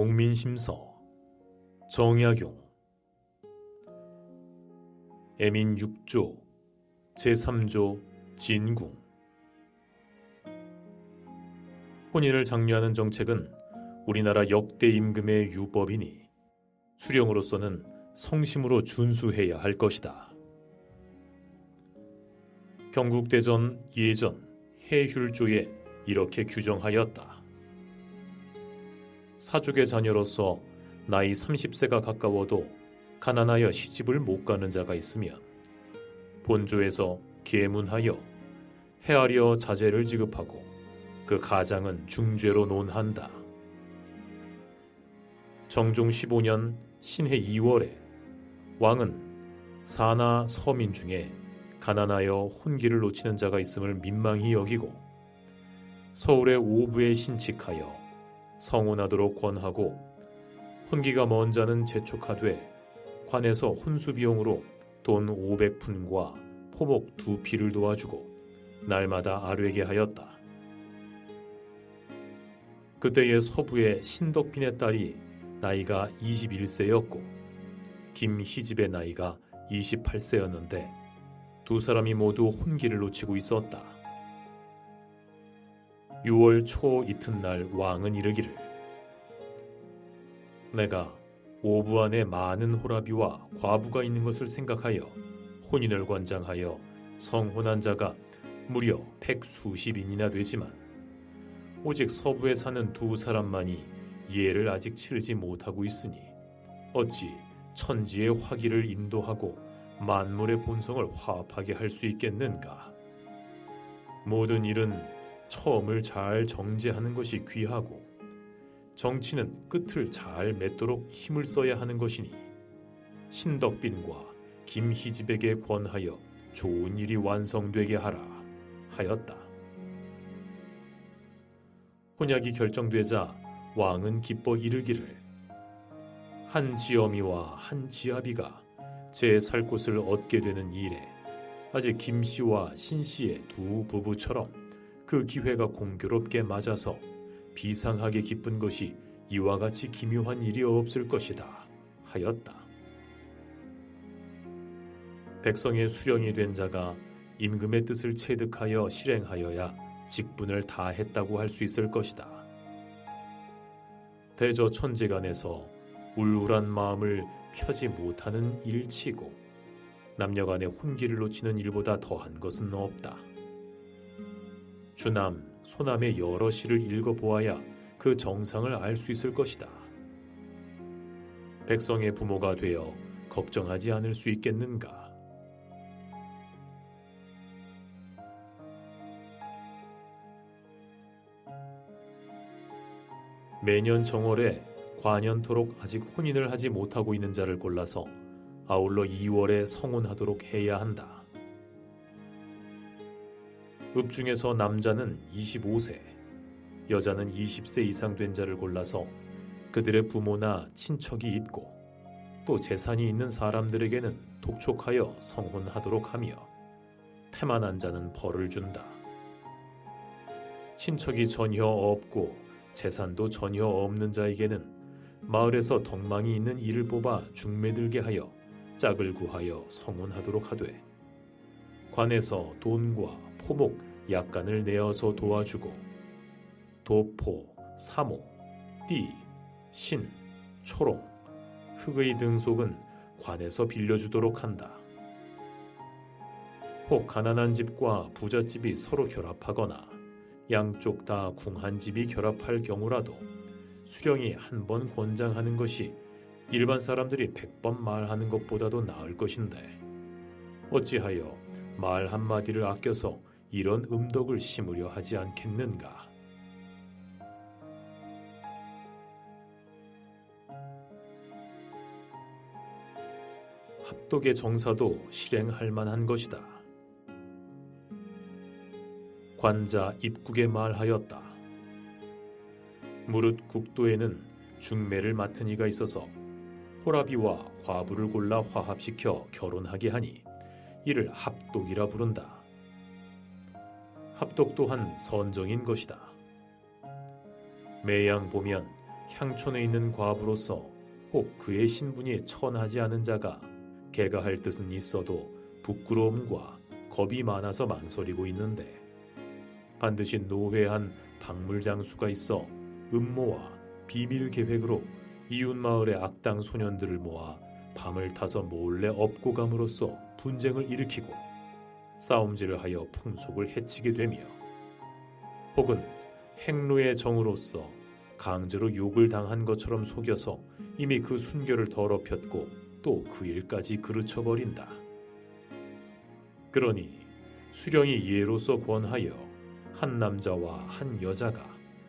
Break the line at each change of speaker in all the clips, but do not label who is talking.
동민심서 정약용 애민 6조 제3조 진궁. 혼인을 장려하는 정책은 우리나라 역대 임금의 유법이니 수령으로서는 성심으로 준수해야 할 것이다. 경국대전 예전 해휼조에 이렇게 규정하였다. 사족의 자녀로서 나이 30세가 가까워도 가난하여 시집을 못 가는 자가 있으면 본조에서 계문하여 헤아려 자제를 지급하고 그 가장은 중죄로 논한다. 정종 15년 신해 2월에 왕은 사나 서민 중에 가난하여 혼기를 놓치는 자가 있음을 민망히 여기고 서울의 오부에 신칙하여 성혼하도록 권하고 혼기가 먼 자는 재촉하되 관에서 혼수 비용으로 돈 500푼과 포목 2피를 도와주고 날마다 아뢰게 하였다. 그때의 서부의 신덕빈의 딸이 나이가 21세였고 김희집의 나이가 28세였는데 두 사람이 모두 혼기를 놓치고 있었다. 6월 초 이튿날 왕은 이르기를 내가 오부 안에 많은 호라비와 과부가 있는 것을 생각하여 혼인을 권장하여 성혼한 자가 무려 100수십인이나 되지만 오직 서부에 사는 두 사람만이 예를 아직 치르지 못하고 있으니 어찌 천지의 화기를 인도하고 만물의 본성을 화합하게 할 수 있겠는가. 모든 일은 처음을 잘 정제하는 것이 귀하고 정치는 끝을 잘 맺도록 힘을 써야 하는 것이니 신덕빈과 김희집에게 권하여 좋은 일이 완성되게 하라 하였다. 혼약이 결정되자 왕은 기뻐 이르기를 한 지어미와 한 지아비가 제 살 곳을 얻게 되는 일에 아직 김씨와 신씨의 두 부부처럼 그 기회가 공교롭게 맞아서 비상하게 기쁜 것이 이와 같이 기묘한 일이 없을 것이다 하였다. 백성의 수령이 된 자가 임금의 뜻을 체득하여 실행하여야 직분을 다했다고 할 수 있을 것이다. 대저 천지간에서 울울한 마음을 펴지 못하는 일치고 남녀간의 혼기를 놓치는 일보다 더한 것은 없다. 주남, 소남의 여러 시를 읽어보아야 그 정상을 알 수 있을 것이다. 백성의 부모가 되어 걱정하지 않을 수 있겠는가? 매년 정월에 관연토록 아직 혼인을 하지 못하고 있는 자를 골라서 아울러 2월에 성혼하도록 해야 한다. 읍 중에서 남자는 25세, 여자는 20세 이상 된 자를 골라서 그들의 부모나 친척이 있고 또 재산이 있는 사람들에게는 독촉하여 성혼하도록 하며 태만한 자는 벌을 준다. 친척이 전혀 없고 재산도 전혀 없는 자에게는 마을에서 덕망이 있는 이를 뽑아 중매들게 하여 짝을 구하여 성혼하도록 하되 관에서 돈과 포목 약간을 내어서 도와주고 도포, 사모, 띠, 신, 초롱, 흑의 등속은 관에서 빌려주도록 한다. 혹 가난한 집과 부잣집이 서로 결합하거나 양쪽 다 궁한 집이 결합할 경우라도 수령이 한 번 권장하는 것이 일반 사람들이 100번 말하는 것보다도 나을 것인데 어찌하여 말 한마디를 아껴서 이런 음덕을 심으려 하지 않겠는가. 합독의 정사도 실행할 만한 것이다. 관자 입국에 말하였다. 무릇 국도에는 중매를 맡은 이가 있어서 호라비와 과부를 골라 화합시켜 결혼하게 하니 이를 합독이라 부른다. 합독 또한 선정인 것이다. 매양 보면 향촌에 있는 과부로서 혹 그의 신분이 천하지 않은 자가 개가 할 뜻은 있어도 부끄러움과 겁이 많아서 망설이고 있는데 반드시 노회한 박물장수가 있어 음모와 비밀 계획으로 이웃 마을의 악당 소년들을 모아 밤을 타서 몰래 업고 감으로써 분쟁을 일으키고 싸움질을 하여 풍속을 해치게 되며 혹은 행로의 정으로서 강제로 욕을 당한 것처럼 속여서 이미 그 순결을 더럽혔고 또 그 일까지 그르쳐버린다. 그러니 수령이 예로서 권하여 한 남자와 한 여자가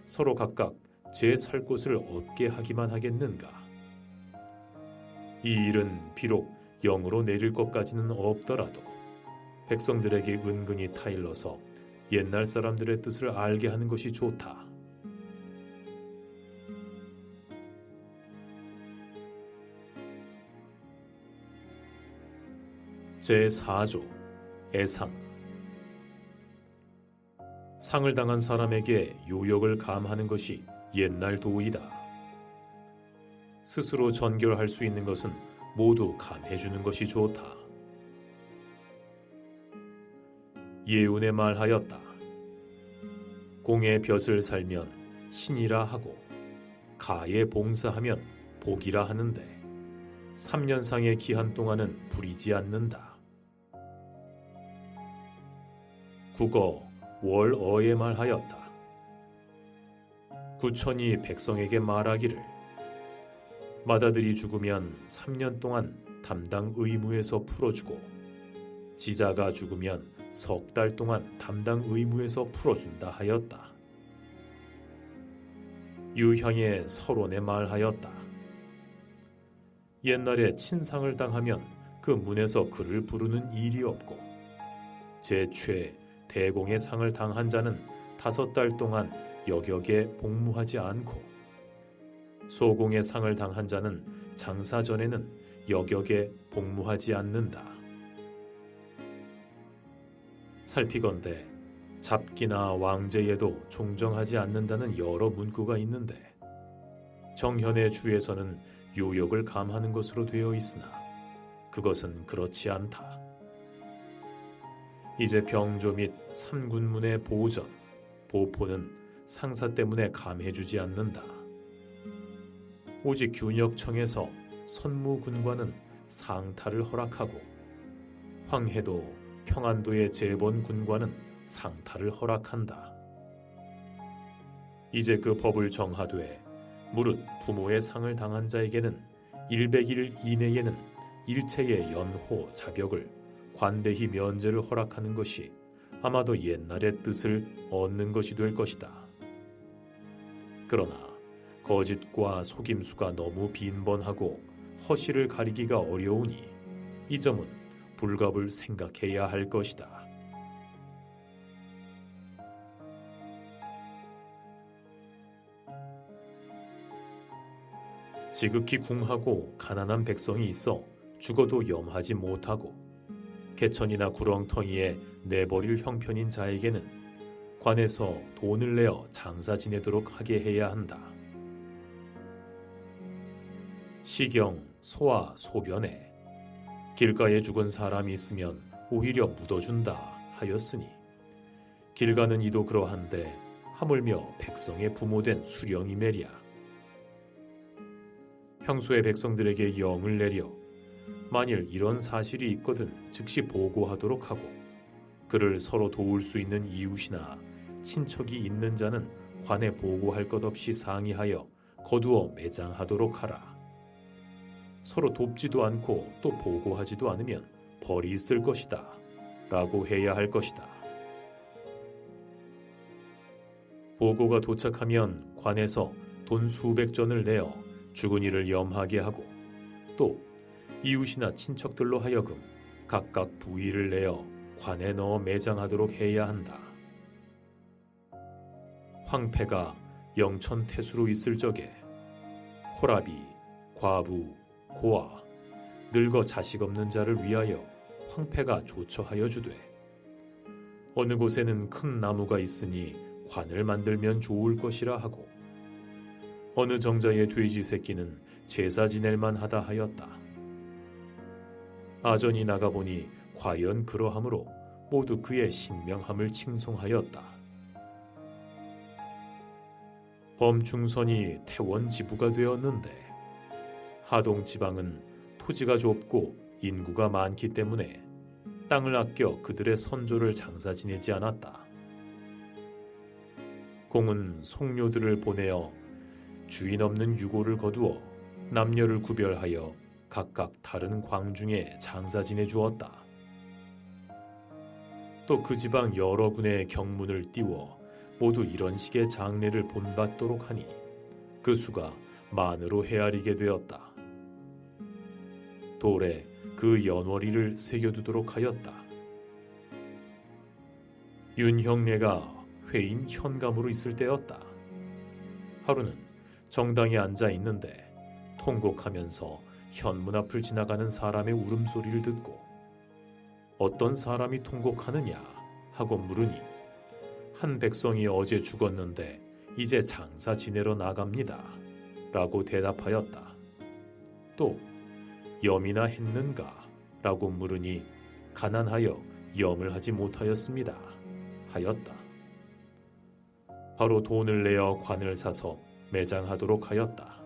서로 각각 제 살 곳을 얻게 하기만 하겠는가? 이 일은 비록 영으로 내릴 것까지는 없더라도 백성들에게 은근히 타일러서 옛날 사람들의 뜻을 알게 하는 것이 좋다. 제4조 애상. 상을 당한 사람에게 요역을 감하는 것이 옛날 도의다. 스스로 전결할 수 있는 것은 모두 감해주는 것이 좋다. 예운에 말하였다. 공의 볕을 살면 신이라 하고 가에 봉사하면 복이라 하는데 3년상의 기한 동안은 부리지 않는다. 국어 월어에 말하였다. 구천이 백성에게 말하기를 맏아들이 죽으면 3년 동안 담당 의무에서 풀어주고 지자가 죽으면 석 달 동안 담당 의무에서 풀어준다 하였다. 유형의 서론에 말하였다. 옛날에 친상을 당하면 그 문에서 그를 부르는 일이 없고 제최 대공의 상을 당한 자는 5달 동안 여격에 복무하지 않고 소공의 상을 당한 자는 장사 전에는 여격에 복무하지 않는다. 살피건대 잡기나 왕제에도 종정하지 않는다는 여러 문구가 있는데 정현의 주에서는 요역을 감하는 것으로 되어 있으나 그것은 그렇지 않다. 이제 병조 및 삼군문의 보전, 보포는 상사 때문에 감해주지 않는다. 오직 균역청에서 선무군관은 상타를 허락하고 황해도 평안도의 재본군관은 상타를 허락한다. 이제 그 법을 정하되 무릇 부모의 상을 당한 자에게는 100일 이내에는 일체의 연호 자격을 관대히 면제를 허락하는 것이 아마도 옛날의 뜻을 얻는 것이 될 것이다. 그러나 거짓과 속임수가 너무 빈번하고 허실을 가리기가 어려우니 이 점은 불갑을 생각해야 할 것이다. 지극히 궁하고 가난한 백성이 있어 죽어도 염하지 못하고 개천이나 구렁텅이에 내버릴 형편인 자에게는 관에서 돈을 내어 장사 지내도록 하게 해야 한다. 시경, 소와 소변에 길가에 죽은 사람이 있으면 오히려 묻어준다 하였으니 길 가는 이도 그러한데 하물며 백성의 부모된 수령이 매랴. 평소에 백성들에게 영을 내려 만일 이런 사실이 있거든 즉시 보고하도록 하고 그를 서로 도울 수 있는 이웃이나 친척이 있는 자는 관에 보고할 것 없이 상의하여 거두어 매장하도록 하라. 서로 돕지도 않고 또 보고하지도 않으면 벌이 있을 것이다 라고 해야 할 것이다. 보고가 도착하면 관에서 돈 수백 전을 내어 죽은 이를 염하게 하고 또 이웃이나 친척들로 하여금 각각 부위를 내어 관에 넣어 매장하도록 해야 한다. 황폐가 영천태수로 있을 적에 호라비, 과부, 고아, 늙어 자식 없는 자를 위하여 황폐가 조처하여 주되 어느 곳에는 큰 나무가 있으니 관을 만들면 좋을 것이라 하고 어느 정자의 돼지 새끼는 제사 지낼만 하다 하였다. 아전이 나가보니 과연 그러하므로 모두 그의 신명함을 칭송하였다. 범충선이 태원지부가 되었는데 하동 지방은 토지가 좁고 인구가 많기 때문에 땅을 아껴 그들의 선조를 장사 지내지 않았다. 공은 송료들을 보내어 주인 없는 유고를 거두어 남녀를 구별하여 각각 다른 광중에 장사 지내주었다. 또 그 지방 여러 군의 경문을 띄워 모두 이런 식의 장례를 본받도록 하니 그 수가 만으로 헤아리게 되었다. 돌에 그 연월일을 새겨두도록 하였다. 윤형례가 회인 현감으로 있을 때였다. 하루는 정당에 앉아 있는데 통곡하면서 현문 앞을 지나가는 사람의 울음소리를 듣고 어떤 사람이 통곡하느냐 하고 물으니 한 백성이 어제 죽었는데 이제 장사 지내러 나갑니다 라고 대답하였다. 또 염이나 했는가 라고 물으니 가난하여 염을 하지 못하였습니다 하였다. 바로 돈을 내어 관을 사서 매장하도록 하였다.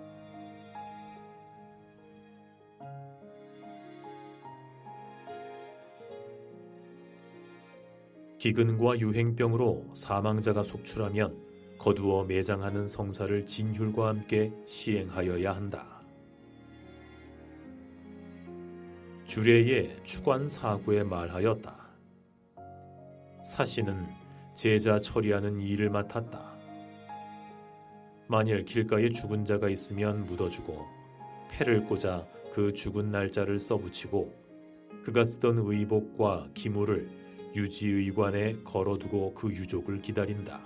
기근과 유행병으로 사망자가 속출하면 거두어 매장하는 성사를 진휼과 함께 시행하여야 한다. 주례의 추관사구에 말하였다. 사신은 제자 처리하는 일을 맡았다. 만일 길가에 죽은 자가 있으면 묻어주고 패를 꽂아 그 죽은 날짜를 써붙이고 그가 쓰던 의복과 기물을 유지의관에 걸어두고 그 유족을 기다린다.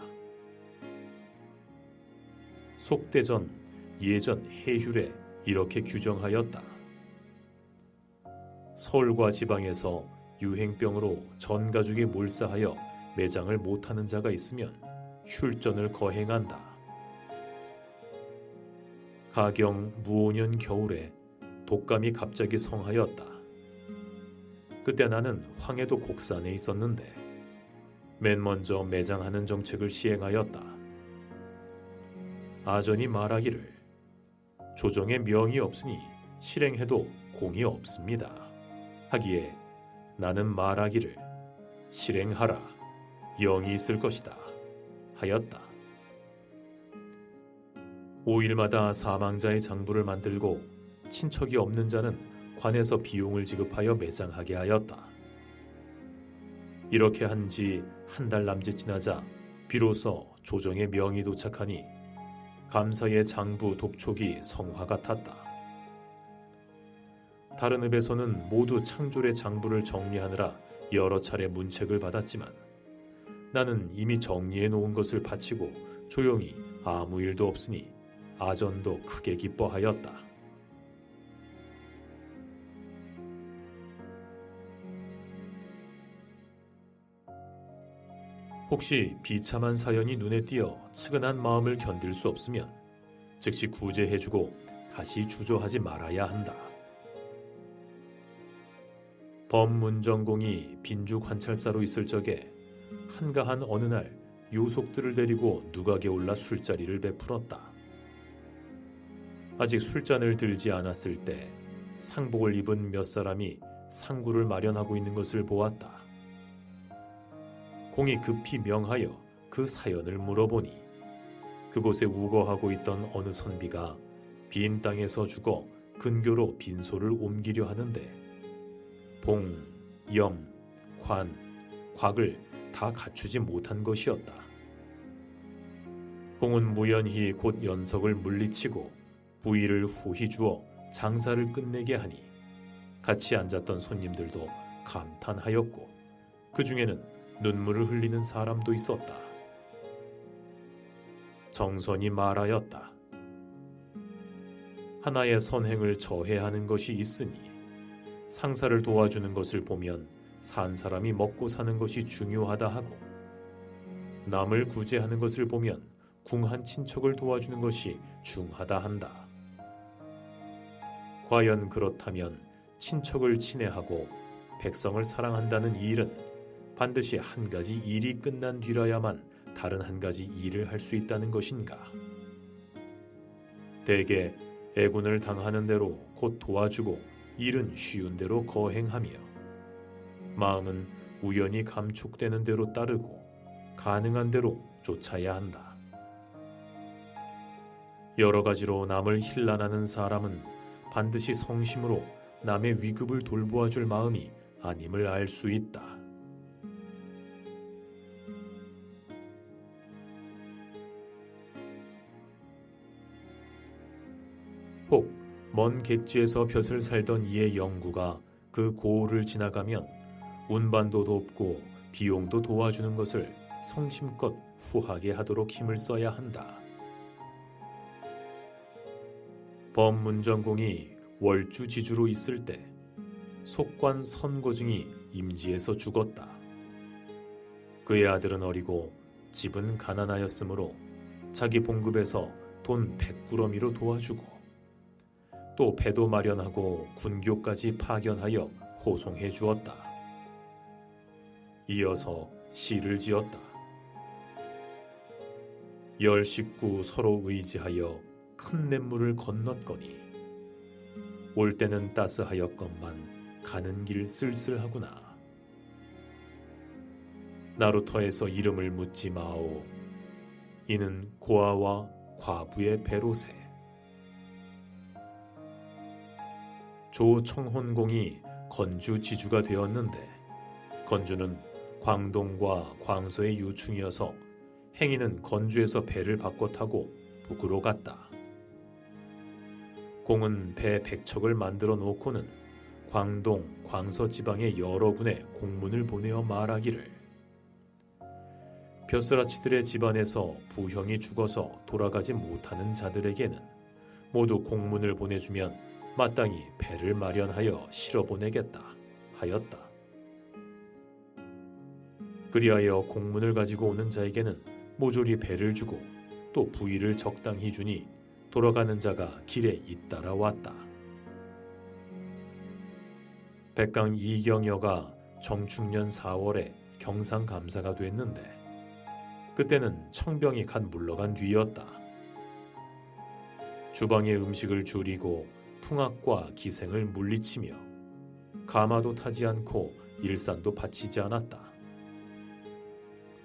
속대전, 예전 해휼에 이렇게 규정하였다. 서울과 지방에서 유행병으로 전 가족이 몰사하여 매장을 못하는 자가 있으면 휼전을 거행한다. 가경 무오년 겨울에 독감이 갑자기 성하였다. 그때 나는 황해도 곡산에 있었는데 맨 먼저 매장하는 정책을 시행하였다. 아전이 말하기를 조정에 명이 없으니 실행해도 공이 없습니다 하기에 나는 말하기를 실행하라 영이 있을 것이다 하였다. 5일마다 사망자의 장부를 만들고 친척이 없는 자는 관에서 비용을 지급하여 매장하게 하였다. 이렇게 한 지 한 달 남짓 지나자 비로소 조정의 명이 도착하니 감사의 장부 독촉이 성화가 탔다. 다른 읍에서는 모두 창졸의 장부를 정리하느라 여러 차례 문책을 받았지만 나는 이미 정리해 놓은 것을 바치고 조용히 아무 일도 없으니 아전도 크게 기뻐하였다. 혹시 비참한 사연이 눈에 띄어 측은한 마음을 견딜 수 없으면 즉시 구제해주고 다시 주저하지 말아야 한다. 범문정공이 빈주 관찰사로 있을 적에 한가한 어느 날 요속들을 데리고 누각에 올라 술자리를 베풀었다. 아직 술잔을 들지 않았을 때 상복을 입은 몇 사람이 상구를 마련하고 있는 것을 보았다. 공이 급히 명하여 그 사연을 물어보니 그곳에 우거하고 있던 어느 선비가 빈 땅에서 죽어 근교로 빈소를 옮기려 하는데 봉, 염, 관, 곽을 다 갖추지 못한 것이었다. 공은 무연히 곧 연석을 물리치고 부의를 후히 주어 장사를 끝내게 하니 같이 앉았던 손님들도 감탄하였고 그 중에는 눈물을 흘리는 사람도 있었다. 정선이 말하였다. 하나의 선행을 저해하는 것이 있으니 상사를 도와주는 것을 보면 산 사람이 먹고 사는 것이 중요하다 하고 남을 구제하는 것을 보면 궁한 친척을 도와주는 것이 중하다 한다. 과연 그렇다면 친척을 친애하고 백성을 사랑한다는 이 일은 반드시 한 가지 일이 끝난 뒤라야만 다른 한 가지 일을 할 수 있다는 것인가? 대개 애군을 당하는 대로 곧 도와주고 일은 쉬운 대로 거행하며 마음은 우연히 감촉되는 대로 따르고 가능한 대로 쫓아야 한다. 여러 가지로 남을 힐난하는 사람은 반드시 성심으로 남의 위급을 돌보아줄 마음이 아님을 알 수 있다. 혹 먼 객지에서 벼슬 살던 이의 영구가 그 고을을 지나가면 운반도 돕고 비용도 도와주는 것을 성심껏 후하게 하도록 힘을 써야 한다. 범문정공이 월주지주로 있을 때 속관 선고증이 임지에서 죽었다. 그의 아들은 어리고 집은 가난하였으므로 자기 봉급에서 돈 100구러미로 도와주고 또 배도 마련하고 군교까지 파견하여 호송해 주었다. 이어서 시를 지었다. 열 식구 서로 의지하여 큰 냇물을 건넜거니 올 때는 따스하였건만 가는 길 쓸쓸하구나. 나루터에서 이름을 묻지 마오. 이는 고아와 과부의 배로세. 조청혼공이 건주 지주가 되었는데 건주는 광동과 광서의 유충이어서 행인은 건주에서 배를 바꿔 타고 북으로 갔다. 공은 배 100척을 만들어 놓고는 광동, 광서 지방의 여러 군에 공문을 보내어 말하기를 벼슬아치들의 집안에서 부형이 죽어서 돌아가지 못하는 자들에게는 모두 공문을 보내주면 마땅히 배를 마련하여 실어보내겠다 하였다. 그리하여 공문을 가지고 오는 자에게는 모조리 배를 주고 또 부의를 적당히 주니 돌아가는 자가 길에 잇따라 왔다. 백강 이경여가 정충년 4월에 경상감사가 됐는데 그때는 청병이 갓 물러간 뒤였다. 주방의 음식을 줄이고 풍악과 기생을 물리치며 가마도 타지 않고 일산도 바치지 않았다.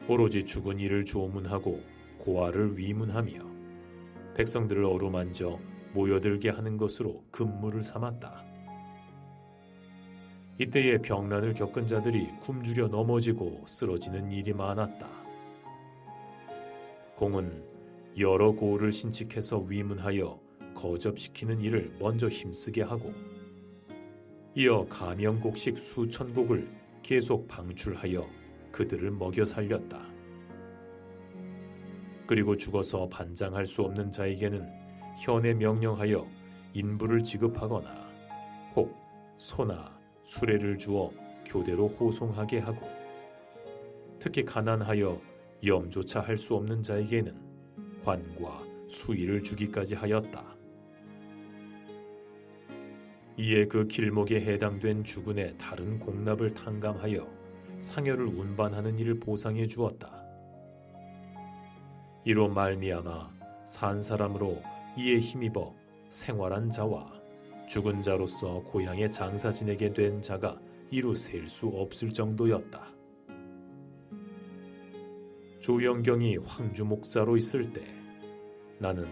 오로지 죽은 이를 조문하고 고아를 위문하며 백성들을 어루만져 모여들게 하는 것으로 근무를 삼았다. 이때에 병난을 겪은 자들이 굶주려 넘어지고 쓰러지는 일이 많았다. 공은 여러 고을을 신칙해서 위문하여 거접시키는 일을 먼저 힘쓰게 하고 이어 가명곡식 수천 곡을 계속 방출하여 그들을 먹여 살렸다. 그리고 죽어서 반장할 수 없는 자에게는 현에 명령하여 인부를 지급하거나 혹 소나 수레를 주어 교대로 호송하게 하고 특히 가난하여 염조차 할 수 없는 자에게는 관과 수의를 주기까지 하였다. 이에 그 길목에 해당된 주군의 다른 공납을 탕감하여 상여를 운반하는 일을 보상해 주었다. 이로 말미암아 산 사람으로 이에 힘입어 생활한 자와 죽은 자로서 고향에 장사 지내게 된 자가 이루 셀 수 없을 정도였다. 조영경이 황주 목사로 있을 때 나는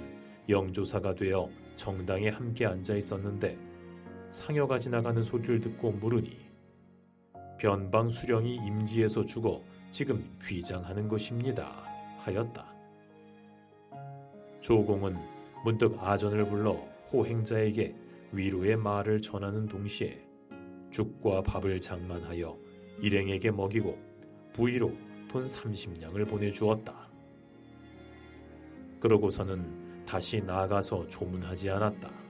영조사가 되어 정당에 함께 앉아 있었는데 상여가 지나가는 소리를 듣고 물으니 변방 수령이 임지에서 죽어 지금 귀장하는 것입니다 하였다. 조공은 문득 아전을 불러 호행자에게 위로의 말을 전하는 동시에 죽과 밥을 장만하여 일행에게 먹이고 부의로 돈 30냥을 보내주었다. 그러고서는 다시 나가서 조문하지 않았다.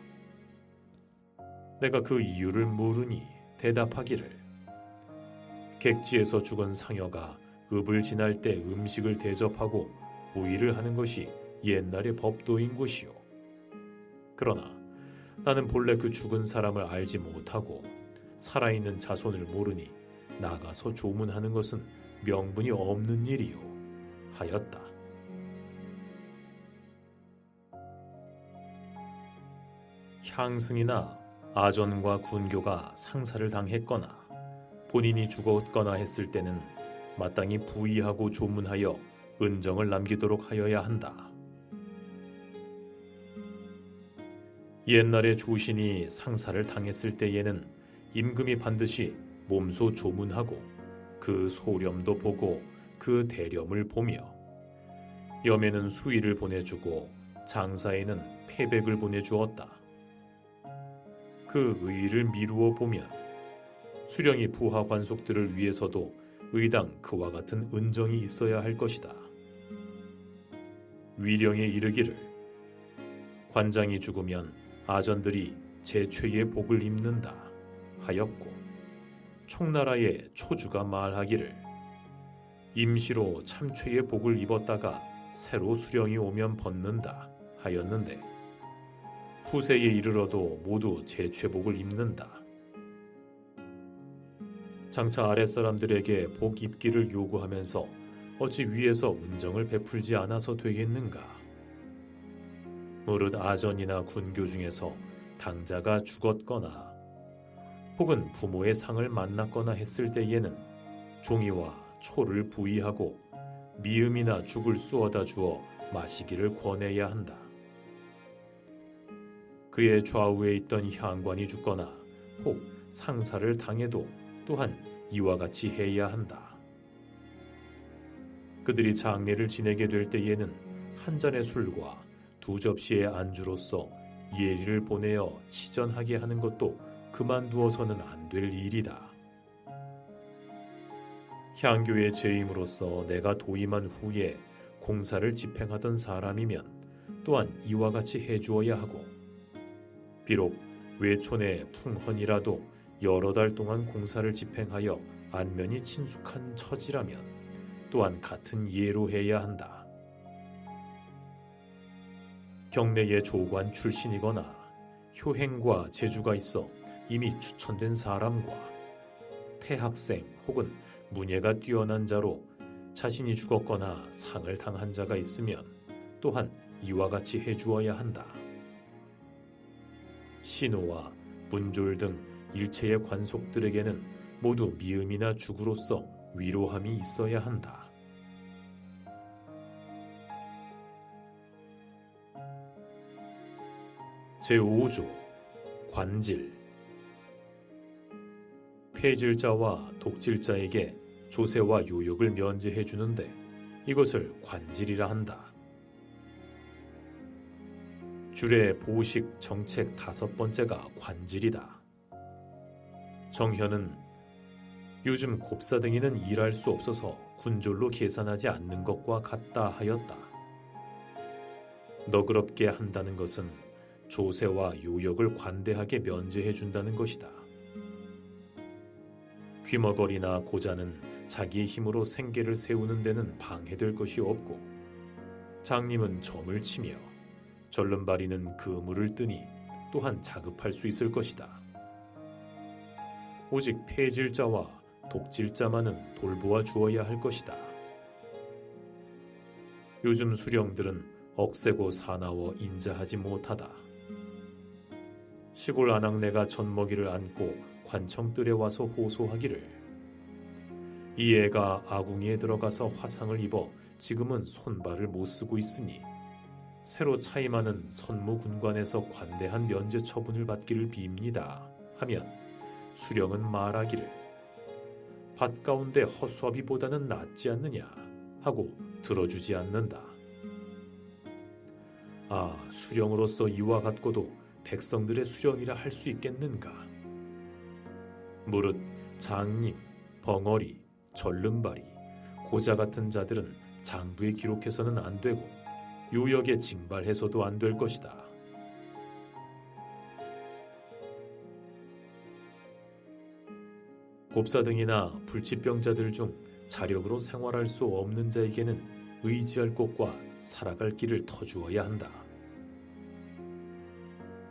내가 그 이유를 물으니 대답하기를 객지에서 죽은 상여가 읍을 지날 때 음식을 대접하고 부의를 하는 것이 옛날의 법도인 곳이오. 그러나 나는 본래 그 죽은 사람을 알지 못하고 살아있는 자손을 모르니 나가서 조문하는 것은 명분이 없는 일이오 하였다. 향승이나 아전과 군교가 상사를 당했거나 본인이 죽었거나 했을 때는 마땅히 부의하고 조문하여 은정을 남기도록 하여야 한다. 옛날에 조신이 상사를 당했을 때에는 임금이 반드시 몸소 조문하고 그 소렴도 보고 그 대렴을 보며 염에는 수의를 보내주고 장사에는 패백을 보내주었다. 그 의의를 미루어 보면 수령이 부하 관속들을 위해서도 의당 그와 같은 은정이 있어야 할 것이다. 위령에 이르기를 관장이 죽으면 아전들이 제최의 복을 입는다 하였고 총나라의 초주가 말하기를 임시로 참최의 복을 입었다가 새로 수령이 오면 벗는다 하였는데 후세에 이르러도 모두 제최복을 입는다. 장차 아랫사람들에게 복 입기를 요구하면서 어찌 위에서 은정을 베풀지 않아서 되겠는가? 무릇 아전이나 군교 중에서 당자가 죽었거나 혹은 부모의 상을 만났거나 했을 때에는 종이와 초를 부의하고 미음이나 죽을 쑤어다 주어 마시기를 권해야 한다. 그의 좌우에 있던 향관이 죽거나 혹 상사를 당해도 또한 이와 같이 해야 한다. 그들이 장례를 지내게 될 때에는 한 잔의 술과 2접시의 안주로서 예리를 보내어 치전하게 하는 것도 그만두어서는 안 될 일이다. 향교의 제임으로서 내가 도임한 후에 공사를 집행하던 사람이면 또한 이와 같이 해주어야 하고 비록 외촌의 풍헌이라도 여러 달 동안 공사를 집행하여 안면이 친숙한 처지라면 또한 같은 예로 해야 한다. 경내의 조관 출신이거나 효행과 재주가 있어 이미 추천된 사람과 태학생 혹은 문예가 뛰어난 자로 자신이 죽었거나 상을 당한 자가 있으면 또한 이와 같이 해주어야 한다. 신호와 문졸 등 일체의 관속들에게는 모두 미음이나 죽으로서 위로함이 있어야 한다. 제5조 관질. 폐질자와 독질자에게 조세와 요역을 면제해 주는데 이것을 관질이라 한다. 줄의 보식 정책 5번째가 관질이다. 정현은 요즘 곱사등이는 일할 수 없어서 군졸로 계산하지 않는 것과 같다 하였다. 너그럽게 한다는 것은 조세와 요역을 관대하게 면제해 준다는 것이다. 귀머거리나 고자는 자기의 힘으로 생계를 세우는 데는 방해될 것이 없고 장님은 점을 치며 절름발이는 그물을 뜨니 또한 자급할 수 있을 것이다. 오직 폐질자와 독질자만은 돌보아 주어야 할 것이다. 요즘 수령들은 억세고 사나워 인자하지 못하다. 시골 아낙네가 젖먹이를 안고 관청뜰에 와서 호소하기를 이 애가 아궁이에 들어가서 화상을 입어 지금은 손발을 못 쓰고 있으니 새로 차임하는 선무군관에서 관대한 면제 처분을 받기를 빕니다 하면 수령은 말하기를 밭 가운데 허수아비보다는 낫지 않느냐 하고 들어주지 않는다. 아, 수령으로서 이와 같고도 백성들의 수령이라 할 수 있겠는가? 무릇 장님, 벙어리, 절름발이, 고자 같은 자들은 장부에 기록해서는 안 되고 요역에 징발해서도 안 될 것이다. 곱사등이나 불치병자들 중 자력으로 생활할 수 없는 자에게는 의지할 곳과 살아갈 길을 터주어야 한다.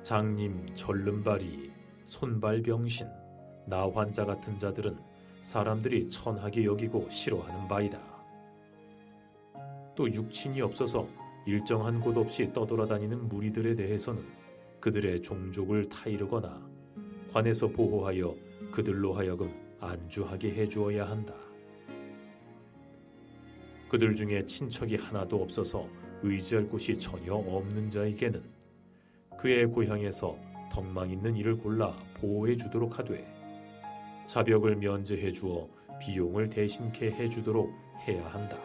장님, 절름발이, 손발병신, 나환자 같은 자들은 사람들이 천하게 여기고 싫어하는 바이다. 또 육친이 없어서 일정한 곳 없이 떠돌아다니는 무리들에 대해서는 그들의 종족을 타이르거나 관에서 보호하여 그들로 하여금 안주하게 해주어야 한다. 그들 중에 친척이 하나도 없어서 의지할 곳이 전혀 없는 자에게는 그의 고향에서 덕망 있는 이를 골라 보호해 주도록 하되 자벽을 면제해 주어 비용을 대신케 해주도록 해야 한다.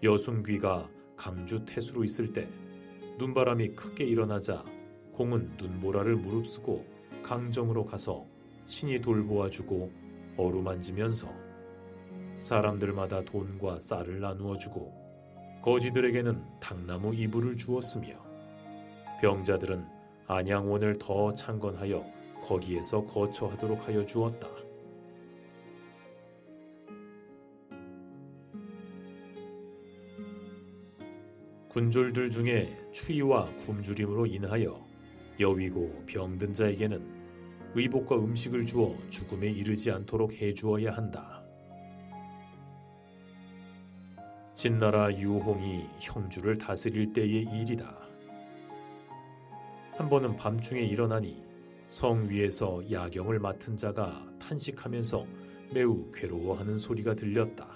여순귀가 강주 태수로 있을 때 눈바람이 크게 일어나자 공은 눈보라를 무릅쓰고 강정으로 가서 신이 돌보아주고 어루만지면서 사람들마다 돈과 쌀을 나누어주고 거지들에게는 당나무 이불을 주었으며 병자들은 안양원을 더 창건하여 거기에서 거처하도록 하여 주었다. 군졸들 중에 추위와 굶주림으로 인하여 여위고 병든 자에게는 의복과 음식을 주어 죽음에 이르지 않도록 해주어야 한다. 진나라 유홍이 형주를 다스릴 때의 일이다. 한 번은 밤중에 일어나니 성 위에서 야경을 맡은 자가 탄식하면서 매우 괴로워하는 소리가 들렸다.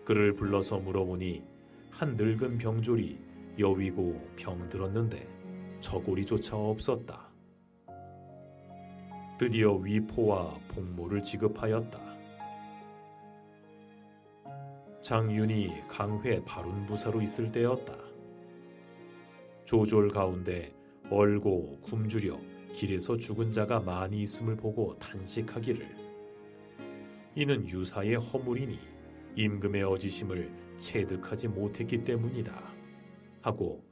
그를 불러서 물어보니 한 늙은 병졸이 여위고 병들었는데 저고리조차 없었다. 드디어 위포와 복모를 지급하였다. 장윤이 강회 발운부사로 있을 때였다. 조졸 가운데 얼고 굶주려 길에서 죽은 자가 많이 있음을 보고 탄식하기를 이는 유사의 허물이니 임금의 어지심을 체득하지 못했기 때문이다 하고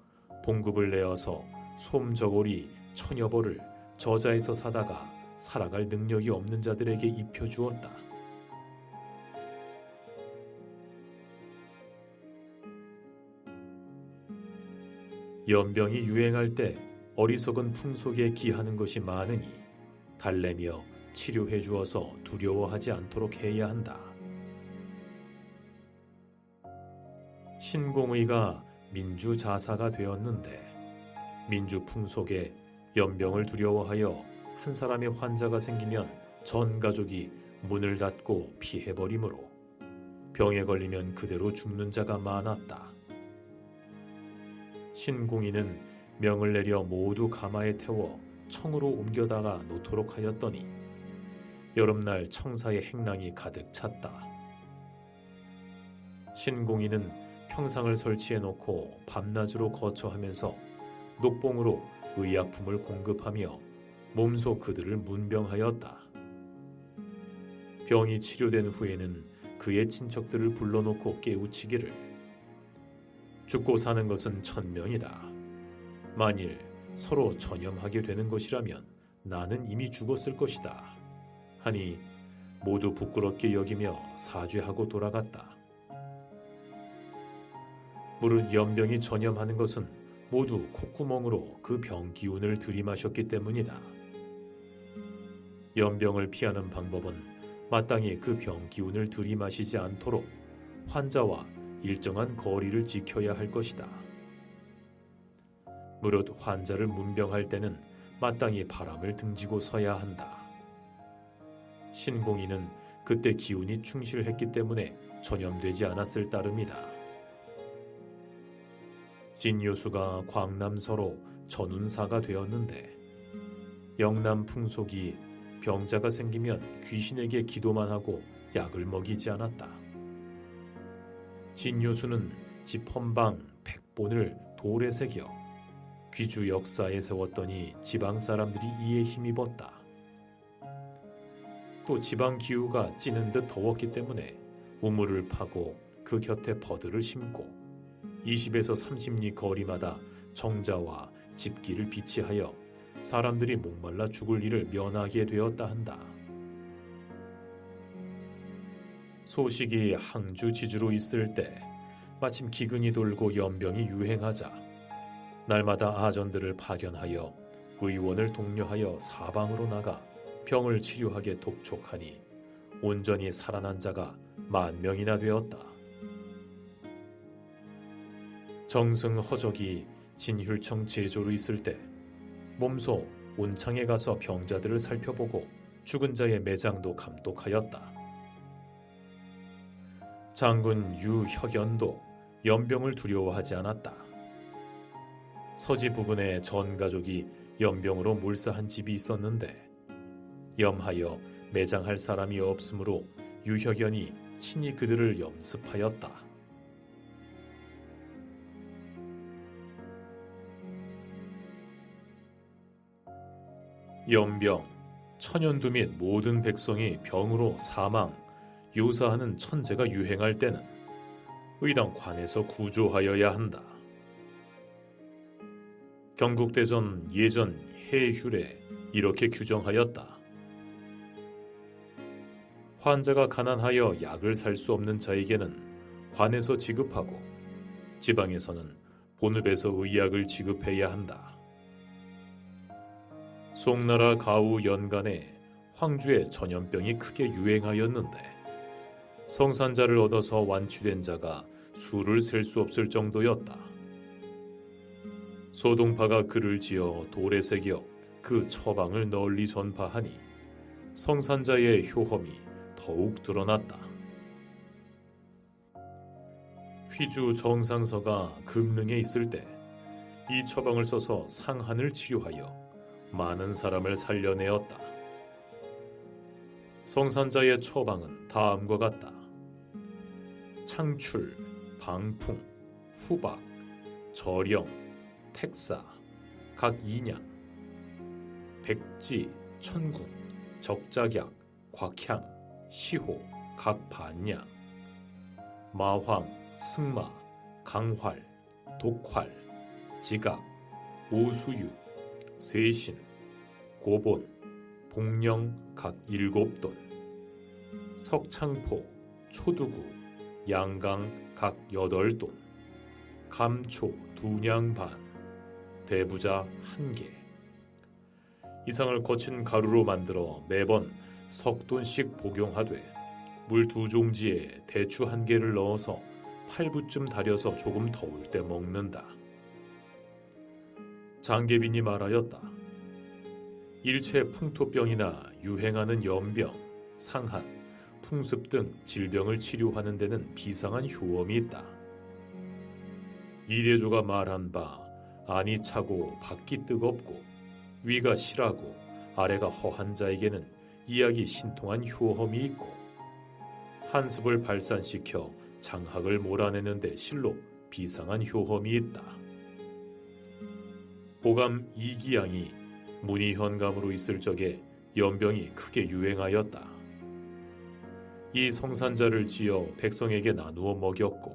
봉급을 내어서 솜저고리 천여 벌을 저자에서 사다가 살아갈 능력이 없는 자들에게 입혀주었다. 연병이 유행할 때 어리석은 풍속에 기하는 것이 많으니 달래며 치료해 주어서 두려워하지 않도록 해야 한다. 신공의가 민주자사가 되었는데 민주 풍속에 연병을 두려워하여 한 사람의 환자가 생기면 전 가족이 문을 닫고 피해버리므로 병에 걸리면 그대로 죽는 자가 많았다. 신공의는 명을 내려 모두 가마에 태워 청으로 옮겨다가 놓도록 하였더니 여름날 청사의 행랑이 가득 찼다. 신공의는 평상을 설치해 놓고 밤낮으로 거처하면서 녹봉으로 의약품을 공급하며 몸소 그들을 문병하였다. 병이 치료된 후에는 그의 친척들을 불러놓고 깨우치기를 죽고 사는 것은 천명이다. 만일 서로 전염하게 되는 것이라면 나는 이미 죽었을 것이다. 하니 모두 부끄럽게 여기며 사죄하고 돌아갔다. 무릇 연병이 전염하는 것은 모두 콧구멍으로 그 병 기운을 들이마셨기 때문이다. 연병을 피하는 방법은 마땅히 그 병 기운을 들이마시지 않도록 환자와 일정한 거리를 지켜야 할 것이다. 무릇 환자를 문병할 때는 마땅히 바람을 등지고 서야 한다. 신공의는 그때 기운이 충실했기 때문에 전염되지 않았을 따름이다. 진요수가 광남서로 전운사가 되었는데 영남 풍속이 병자가 생기면 귀신에게 기도만 하고 약을 먹이지 않았다. 진요수는 지펀방 100본을 돌에 새겨 귀주 역사에 세웠더니 지방 사람들이 이에 힘입었다. 또 지방 기후가 찌는 듯 더웠기 때문에 우물을 파고 그 곁에 버들을 심고 20에서 30리 거리마다 정자와 집기를 비치하여 사람들이 목말라 죽을 일을 면하게 되었다 한다. 소식이 항주 지주로 있을 때 마침 기근이 돌고 연병이 유행하자 날마다 아전들을 파견하여 의원을 독려하여 사방으로 나가 병을 치료하게 독촉하니 온전히 살아난 자가 10,000명이나 되었다. 정승 허적이 진휼청 제조로 있을 때 몸소 온창에 가서 병자들을 살펴보고 죽은 자의 매장도 감독하였다. 장군 유혁연도 연병을 두려워하지 않았다. 서지 부근에 전 가족이 연병으로 몰사한 집이 있었는데 염하여 매장할 사람이 없으므로 유혁연이 친히 그들을 염습하였다. 연병, 천연두 및 모든 백성이 병으로 사망, 요사하는 천재가 유행할 때는 의당 관에서 구조하여야 한다. 경국대전 예전 해휼에 이렇게 규정하였다. 환자가 가난하여 약을 살 수 없는 자에게는 관에서 지급하고 지방에서는 본읍에서 의약을 지급해야 한다. 송나라 가우 연간에 황주에 전염병이 크게 유행하였는데 성산자를 얻어서 완취된 자가 수를 셀 수 없을 정도였다. 소동파가 글을 지어 돌에 새겨 그 처방을 널리 전파하니 성산자의 효험이 더욱 드러났다. 휘주 정상서가 금릉에 있을 때 이 처방을 써서 상한을 치료하여 많은 사람을 살려내었다. 성산자의 처방은 다음과 같다. 창출, 방풍, 후박, 절영, 택사, 각 인양, 백지, 천궁, 적작약, 곽향, 시호, 각 반양, 마황, 승마, 강활, 독활, 지각, 오수유, 쇄신, 고본, 복령 각 7돈, 석창포, 초두구, 양강 각 8돈, 감초 2냥 반, 대부자 1개. 이상을 거친 가루로 만들어 매번 석돈씩 복용하되 물 2종지에 대추 1개를 넣어서 8부쯤 달여서 조금 더울 때 먹는다. 장계빈이 말하였다. 일체 풍토병이나 유행하는 연병, 상한, 풍습 등 질병을 치료하는 데는 비상한 효험이 있다. 이대조가 말한 바 안이 차고 밖이 뜨겁고 위가 실하고 아래가 허한 자에게는 이약이 신통한 효험이 있고 한습을 발산시켜 장학을 몰아내는 데 실로 비상한 효험이 있다. 보감 이기양이 문의현감으로 있을 적에 연병이 크게 유행하였다. 이 성산자를 지어 백성에게 나누어 먹였고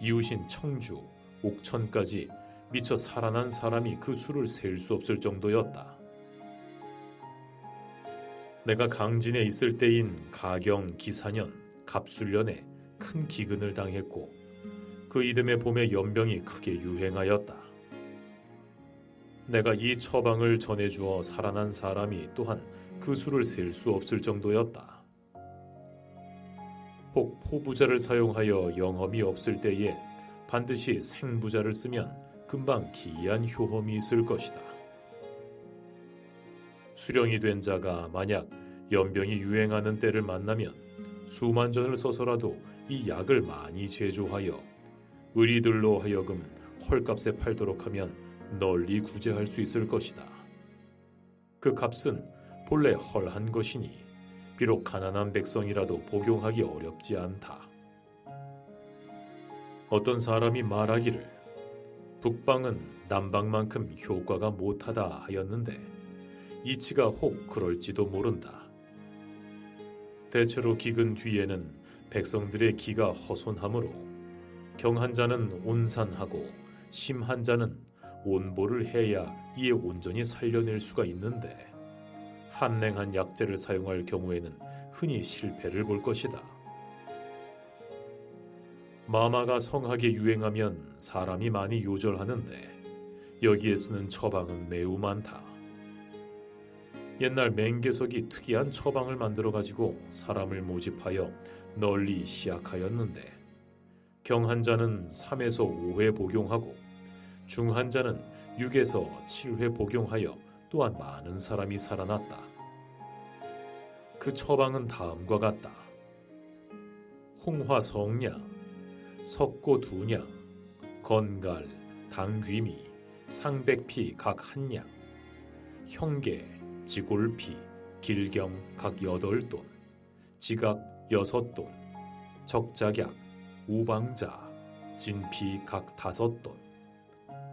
이웃인 청주, 옥천까지 미처 살아난 사람이 그 수를 셀 수 없을 정도였다. 내가 강진에 있을 때인 가경 기사년, 갑술년에 큰 기근을 당했고 그 이듬해 봄에 연병이 크게 유행하였다. 내가 이 처방을 전해주어 살아난 사람이 또한 그 수를 셀 수 없을 정도였다. 혹 포부자를 사용하여 영험이 없을 때에 반드시 생부자를 쓰면 금방 기이한 효험이 있을 것이다. 수령이 된 자가 만약 연병이 유행하는 때를 만나면 수만전을 써서라도 이 약을 많이 제조하여 의리들로 하여금 헐값에 팔도록 하면 널리 구제할 수 있을 것이다. 그 값은 본래 헐한 것이니 비록 가난한 백성이라도 복용하기 어렵지 않다. 어떤 사람이 말하기를 북방은 남방만큼 효과가 못하다 하였는데 이치가 혹 그럴지도 모른다. 대체로 기근 뒤에는 백성들의 기가 허손하므로 경한 자는 온산하고 심한 자는 온보를 해야 이에 온전히 살려낼 수가 있는데 한랭한 약재를 사용할 경우에는 흔히 실패를 볼 것이다. 마마가 성하게 유행하면 사람이 많이 요절하는데 여기에 쓰는 처방은 매우 많다. 옛날 맹개석이 특이한 처방을 만들어가지고 사람을 모집하여 널리 시약하였는데 경환자는 3에서 5회 복용하고 중환자는 6에서 7회 복용하여 또한 많은 사람이 살아났다. 그 처방은 다음과 같다. 홍화성냥, 석고두냥, 건갈, 당귀미, 상백피 각 1냥, 형계, 지골피, 길경 각 8돈, 지각 6돈, 적작약, 우방자, 진피 각 5돈,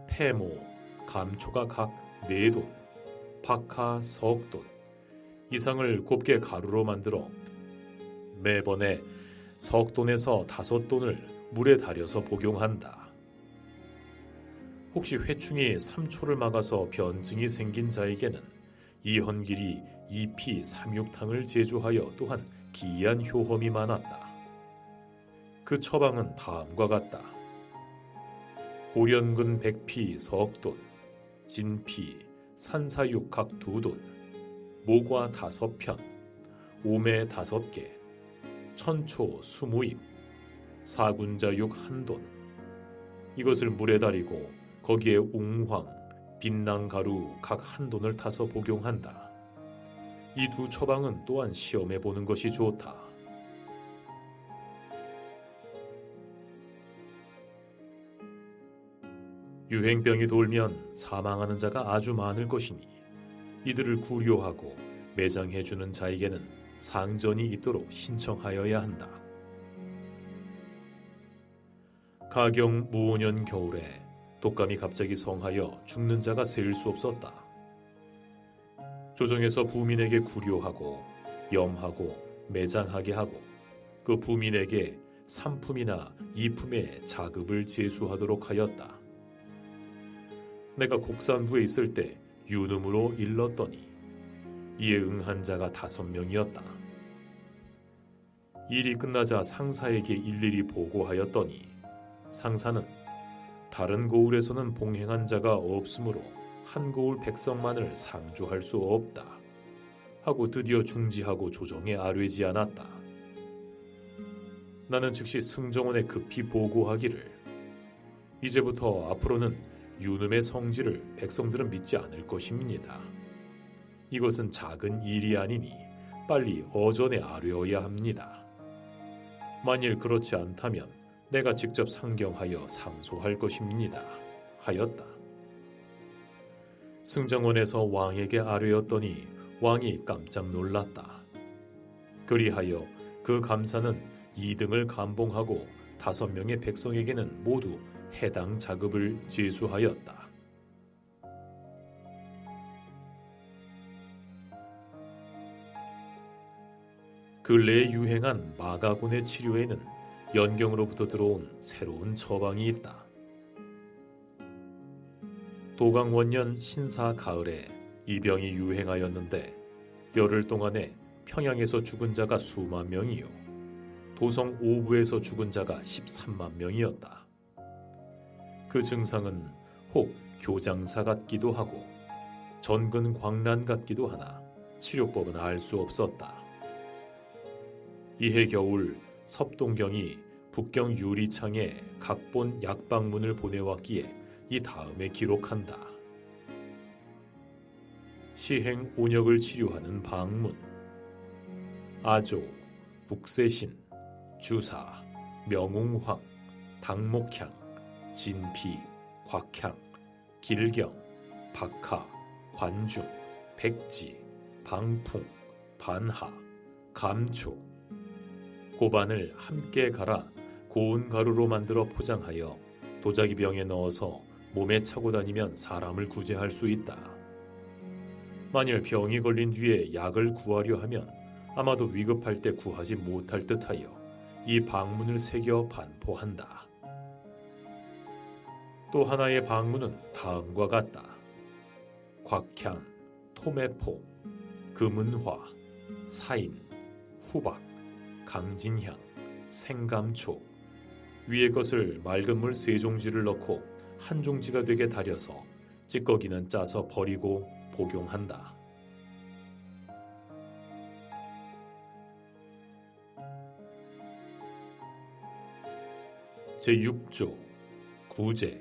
폐모, 감초가 각 4돈, 박하 석돈 이상을 곱게 가루로 만들어 매번에 석돈에서 5돈을 물에 달여서 복용한다. 혹시 회충이 3초를 막아서 변증이 생긴 자에게는 이헌길이 2피 3육탕을 제조하여 또한 기이한 효험이 많았다. 그 처방은 다음과 같다. 고련근 100피 석돈, 진피, 산사육 각 2돈, 모과 5편, 오매 5개, 천초 20잎, 사군자육 1돈. 이것을 물에 달이고 거기에 웅황, 빛낭가루 각 1돈을 타서 복용한다. 이 2 처방은 또한 시험해 보는 것이 좋다. 유행병이 돌면 사망하는 자가 아주 많을 것이니 이들을 구료하고 매장해주는 자에게는 상전이 있도록 신청하여야 한다. 가경 무오년 겨울에 독감이 갑자기 성하여 죽는 자가 셀 수 없었다. 조정에서 부민에게 구료하고 염하고 매장하게 하고 그 부민에게 3품이나 2품의 자급을 제수하도록 하였다. 내가 곡산부에 있을 때 유능으로 일렀더니 이에 응한 자가 5명이었다. 일이 끝나자 상사에게 일일이 보고하였더니 상사는 다른 고을에서는 봉행한 자가 없으므로 한 고을 백성만을 상주할 수 없다 하고 드디어 중지하고 조정에 아뢰지 않았다. 나는 즉시 승정원에 급히 보고하기를 이제부터 앞으로는 유놈의 성질을 백성들은 믿지 않을 것입니다. 이것은 작은 일이 아니니 빨리 어전에 아뢰어야 합니다. 만일 그렇지 않다면 내가 직접 상경하여 상소할 것입니다. 하였다. 승정원에서 왕에게 아뢰었더니 왕이 깜짝 놀랐다. 그리하여 그 감사는 2등을 감봉하고 5명의 백성에게는 모두 해당 자급을 제수하였다. 근래에 유행한 마가곤의 치료에는 연경으로부터 들어온 새로운 처방이 있다. 도강원년 신사 가을에 이 병이 유행하였는데 열흘 동안에 평양에서 죽은 자가 수만 명이요 도성 오부에서 죽은 자가 13만 명이었다. 그 증상은 혹 교장사 같기도 하고 전근 광란 같기도 하나 치료법은 알 수 없었다. 이해 겨울 섭동경이 북경 유리창에 각본 약방문을 보내왔기에 이 다음에 기록한다. 시행 온역을 치료하는 방문. 아조, 북세신, 주사, 명웅황, 당목향, 진피, 곽향, 길경, 박하, 관중, 백지, 방풍, 반하, 감초, 고반을 함께 갈아 고운 가루로 만들어 포장하여 도자기병에 넣어서 몸에 차고 다니면 사람을 구제할 수 있다. 만일 병이 걸린 뒤에 약을 구하려 하면 아마도 위급할 때 구하지 못할 듯하여 이 방문을 새겨 반포한다. 또 하나의 방문은 다음과 같다. 곽향, 토매포, 금은화, 사인, 후박, 강진향, 생감초, 위의 것을 맑은 물 3종지를 넣고 한 종지가 되게 달여서 찌꺼기는 짜서 버리고 복용한다. 제6조 구제.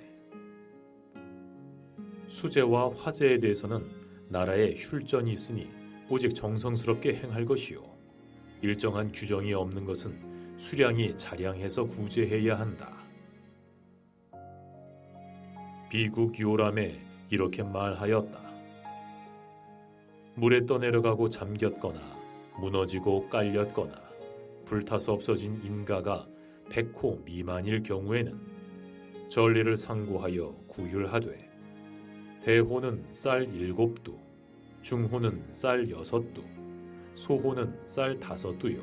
수제와 화제에 대해서는 나라에 휼전이 있으니 오직 정성스럽게 행할 것이요, 일정한 규정이 없는 것은 수량이 자량해서 구제해야 한다. 비국 요람에 이렇게 말하였다. 물에 떠내려가고 잠겼거나 무너지고 깔렸거나 불타서 없어진 인가가 100호 미만일 경우에는 전례를 상고하여 구휼하되, 대호는 쌀 7두, 중호는 쌀 6두, 소호는 쌀 5두요.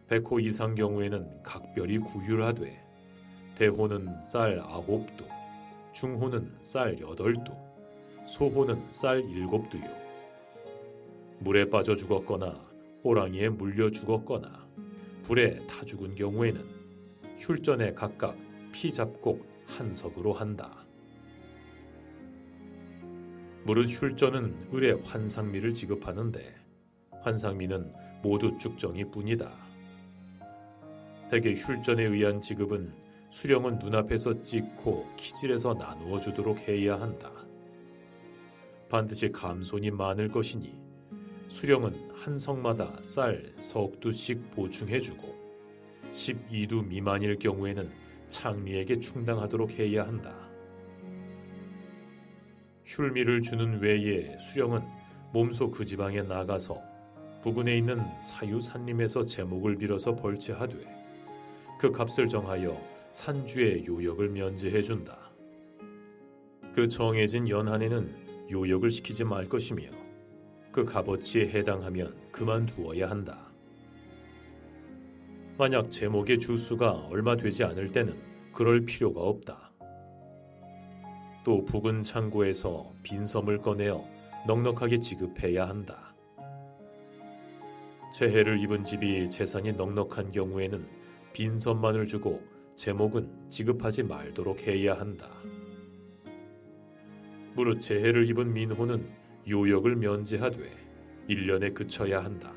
100호 이상 경우에는 각별히 구휼하되, 대호는 쌀 9두, 중호는 쌀 8두, 소호는 쌀 7두요. 물에 빠져 죽었거나 호랑이에 물려 죽었거나 불에 타 죽은 경우에는 휼전에 각각 피잡곡 한 석으로 한다. 무릇 휼전은 을의 환상미를 지급하는데 환상미는 모두 쭉정이 뿐이다. 대개 휼전에 의한 지급은 수령은 눈앞에서 찍고 키질해서 나누어 주도록 해야 한다. 반드시 감손이 많을 것이니 수령은 한 석마다 쌀 석두씩 보충해주고 12두 미만일 경우에는 창리에게 충당하도록 해야 한다. 휼미를 주는 외에 수령은 몸소 그 지방에 나가서 부근에 있는 사유산림에서 제목을 빌어서 벌채하되 그 값을 정하여 산주의 요역을 면제해준다. 그 정해진 연한에는 요역을 시키지 말 것이며 그 값어치에 해당하면 그만두어야 한다. 만약 제목의 주수가 얼마 되지 않을 때는 그럴 필요가 없다. 또 부근 창고에서 빈섬을 꺼내어 넉넉하게 지급해야 한다. 재해를 입은 집이 재산이 넉넉한 경우에는 빈섬만을 주고 제목은 지급하지 말도록 해야 한다. 무릇 재해를 입은 민호는 요역을 면제하되 1년에 그쳐야 한다.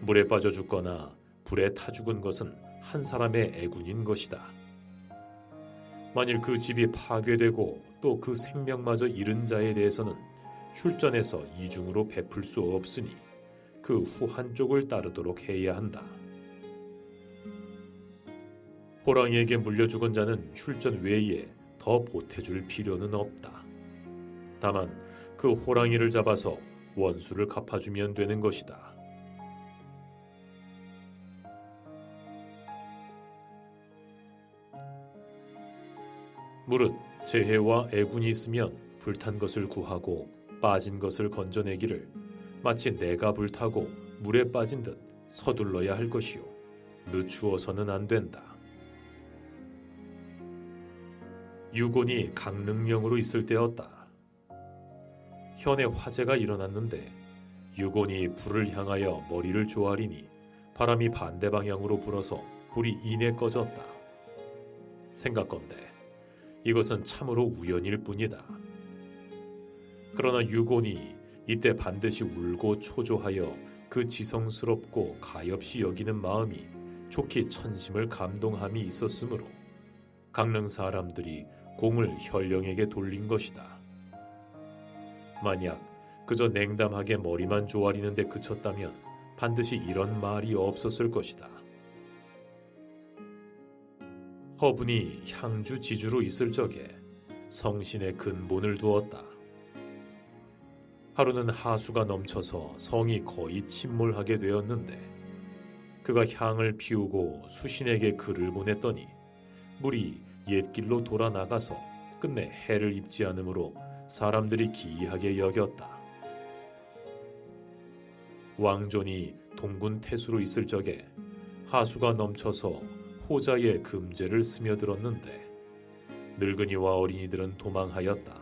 물에 빠져 죽거나 불에 타 죽은 것은 한 사람의 애군인 것이다. 만일 그 집이 파괴되고 또 그 생명마저 잃은 자에 대해서는 휼전에서 이중으로 베풀 수 없으니 그 후 한쪽을 따르도록 해야 한다. 호랑이에게 물려 죽은 자는 휼전 외에 더 보태줄 필요는 없다. 다만 그 호랑이를 잡아서 원수를 갚아주면 되는 것이다. 무릇 재해와 애군이 있으면 불탄 것을 구하고 빠진 것을 건져내기를 마치 내가 불타고 물에 빠진 듯 서둘러야 할 것이요, 늦추어서는 안 된다. 유곤이 강릉령으로 있을 때였다. 현에 화재가 일어났는데 유곤이 불을 향하여 머리를 조아리니 바람이 반대 방향으로 불어서 불이 이내 꺼졌다. 생각건대 이것은 참으로 우연일 뿐이다. 그러나 유곤이 이때 반드시 울고 초조하여 그 지성스럽고 가엾이 여기는 마음이 좋기 천심을 감동함이 있었으므로 강릉 사람들이 공을 현령에게 돌린 것이다. 만약 그저 냉담하게 머리만 조아리는데 그쳤다면 반드시 이런 말이 없었을 것이다. 허분이 향주 지주로 있을 적에 성신의 근본을 두었다. 하루는 하수가 넘쳐서 성이 거의 침몰하게 되었는데 그가 향을 피우고 수신에게 글을 보냈더니 물이 옛길로 돌아 나가서 끝내 해를 입지 않으므로 사람들이 기이하게 여겼다. 왕존이 동군 태수로 있을 적에 하수가 넘쳐서 호자의 금제를 스며들었는데 늙은이와 어린이들은 도망하였다.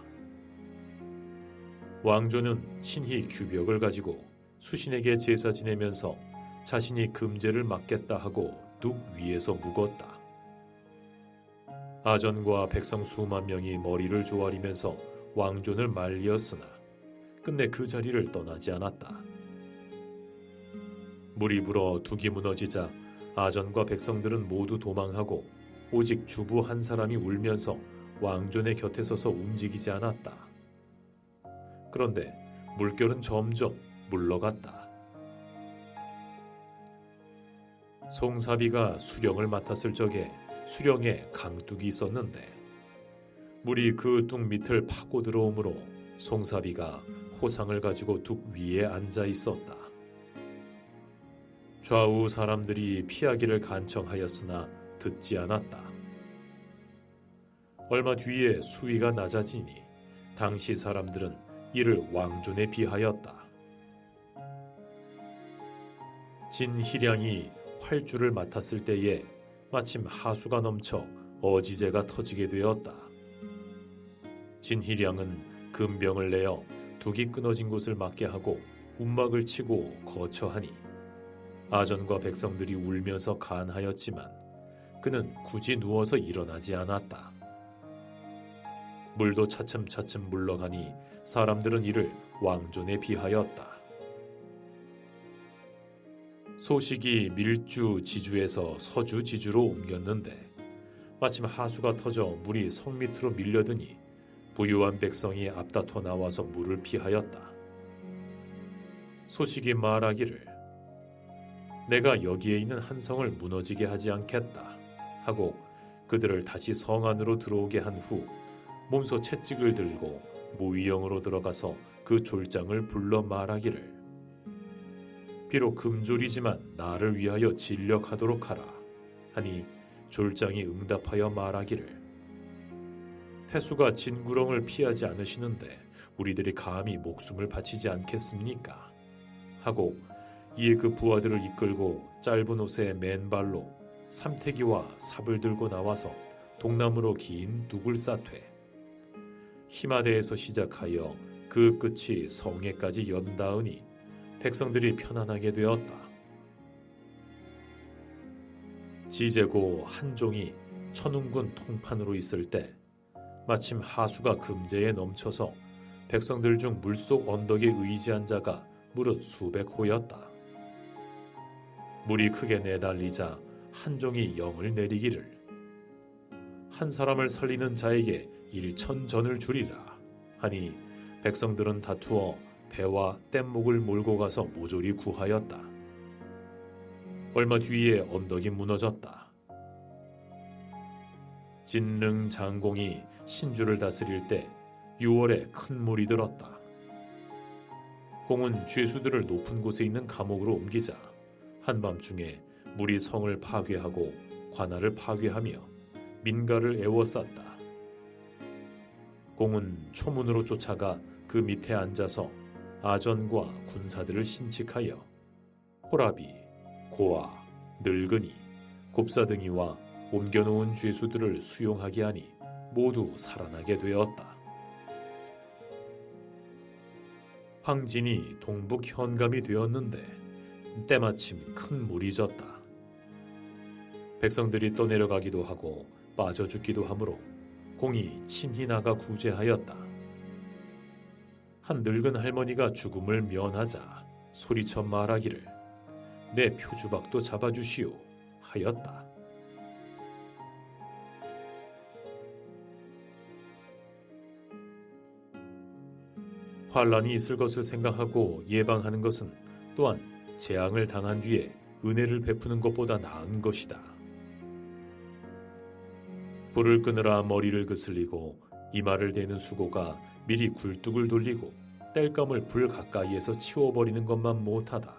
왕조는 신희 규벽을 가지고 수신에게 제사 지내면서 자신이 금제를 맡겠다 하고 뚝 위에서 묵었다. 아전과 백성 수만 명이 머리를 조아리면서 왕존을 말리었으나 끝내 그 자리를 떠나지 않았다. 물이 불어 둑이 무너지자 아전과 백성들은 모두 도망하고 오직 주부 한 사람이 울면서 왕존의 곁에 서서 움직이지 않았다. 그런데 물결은 점점 물러갔다. 송사비가 수령을 맡았을 적에 수령에 강둑이 있었는데 물이 그 둑 밑을 파고 들어오므로 송사비가 호상을 가지고 둑 위에 앉아 있었다. 좌우 사람들이 피하기를 간청하였으나 듣지 않았다. 얼마 뒤에 수위가 낮아지니 당시 사람들은 이를 왕존에 비하였다. 진희량이 활주를 맡았을 때에 마침 하수가 넘쳐 어지제가 터지게 되었다. 진희량은 금병을 내어 둑이 끊어진 곳을 막게 하고 움막을 치고 거처하니 아전과 백성들이 울면서 간하였지만 그는 굳이 누워서 일어나지 않았다. 물도 차츰차츰 물러가니 사람들은 이를 왕존에 비하였다. 소식이 밀주 지주에서 서주 지주로 옮겼는데 마침 하수가 터져 물이 성 밑으로 밀려드니 부유한 백성이 앞다퉈 나와서 물을 피하였다. 소식이 말하기를 내가 여기에 있는 한 성을 무너지게 하지 않겠다 하고 그들을 다시 성 안으로 들어오게 한 후 몸소 채찍을 들고 모위영으로 들어가서 그 졸장을 불러 말하기를 비록 금졸이지만 나를 위하여 진력하도록 하라 하니 졸장이 응답하여 말하기를 태수가 진구렁을 피하지 않으시는데 우리들이 감히 목숨을 바치지 않겠습니까? 하고 이에 그 부하들을 이끌고 짧은 옷에 맨발로 삼태기와 삽을 들고 나와서 동남으로 긴 둑을 쌓되 히마대에서 시작하여 그 끝이 성에까지 연다으니 백성들이 편안하게 되었다. 지제고 한종이 천웅군 통판으로 있을 때 마침 하수가 금제에 넘쳐서 백성들 중 물속 언덕에 의지한 자가 무릇 수백 호였다. 물이 크게 내달리자 한종이 영을 내리기를 한 사람을 살리는 자에게 1,000전을 주리라 하니 백성들은 다투어 배와 뗏목을 몰고 가서 모조리 구하였다. 얼마 뒤에 언덕이 무너졌다. 진릉 장공이 신주를 다스릴 때 6월에 큰 물이 들었다. 공은 죄수들을 높은 곳에 있는 감옥으로 옮기자 한밤중에 물이 성을 파괴하고 관할을 파괴하며 민가를 에워쌌다. 공은 초문으로 쫓아가 그 밑에 앉아서 아전과 군사들을 신칙하여 호라비, 고아, 늙은이, 곱사등이와 옮겨놓은 죄수들을 수용하게 하니 모두 살아나게 되었다. 황진이 동북 현감이 되었는데 때마침 큰 물이 졌다. 백성들이 떠내려가기도 하고 빠져 죽기도 하므로 공이 친히 나가 구제하였다. 한 늙은 할머니가 죽음을 면하자 소리쳐 말하기를 내 표주박도 잡아주시오 하였다. 환란이 있을 것을 생각하고 예방하는 것은 또한 재앙을 당한 뒤에 은혜를 베푸는 것보다 나은 것이다. 불을 끄느라 머리를 그슬리고 이마를 대는 수고가 미리 굴뚝을 돌리고 땔감을 불 가까이에서 치워버리는 것만 못하다.